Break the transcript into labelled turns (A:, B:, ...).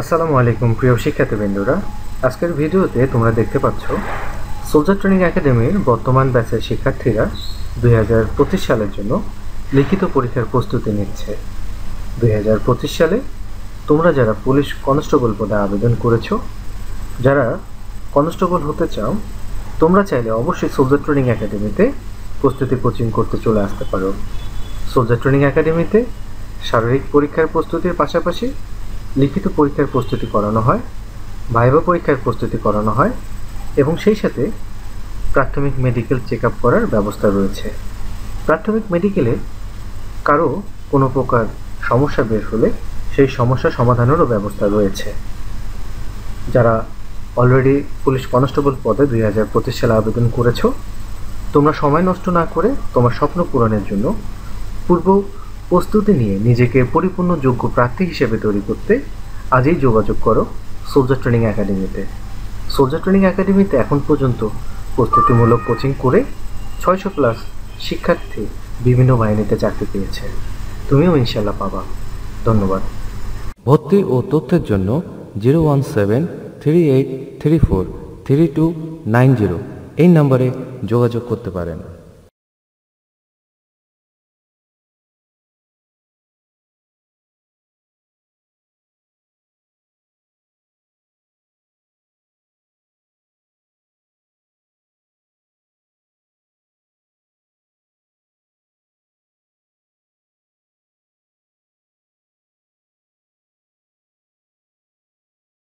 A: আসসালামু আলাইকুম প্রিয় শিক্ষার্থীবৃন্দরা, আজকের ভিডিওতে তোমরা দেখতে পাচ্ছ সোলজার ট্রেনিং একাডেমির বর্তমান ব্যাচের শিক্ষার্থীরা 2025 সালের জন্য লিখিত পরীক্ষার প্রস্তুতি নিচ্ছে। 2025 সালে তোমরা যারা পুলিশ কনস্টেবল পদে আবেদন করেছো, যারা কনস্টেবল হতে চাও, তোমরা চাইলে অবশ্যই সোলজার ট্রেনিং একাডেমিতে প্রস্তুতি কোচিং করতে চলে আসতে পারো। সোলজার ট্রেনিং একাডেমিতে শারীরিক পরীক্ষার প্রস্তুতির পাশাপাশি লিখিত পরীক্ষার প্রস্তুতি করানো হয়, ভাইভা পরীক্ষার প্রস্তুতি করানো হয় এবং সেই সাথে প্রাথমিক মেডিকেল চেক আপ করার ব্যবস্থা রয়েছে। প্রাথমিক মেডিকেলে কারো কোনো প্রকার সমস্যা বের হলে সেই সমস্যা সমাধানেরও ব্যবস্থা রয়েছে। যারা অলরেডি পুলিশ কনস্টেবল পদে 2025 সালে আবেদন করেছো, তোমরা সময় নষ্ট না করে তোমার স্বপ্ন পূরণের জন্য পূর্ব প্রস্তুতি নিয়ে নিজেকে পরিপূর্ণ যোগ্য প্রার্থী হিসেবে তৈরি করতে আজই যোগাযোগ করো সোলজার ট্রেনিং একাডেমিতে। সোলজার ট্রেনিং একাডেমিতে এখন পর্যন্ত প্রস্তুতিমূলক কোচিং করে 600+ শিক্ষার্থী বিভিন্ন বাহিনীতে চাকরি পেয়েছে। তুমিও ইনশাল্লাহ পাবা। ধন্যবাদ।
B: ভর্তি ও তথ্যের জন্য 01738343290 এই নম্বরে যোগাযোগ করতে পারেন।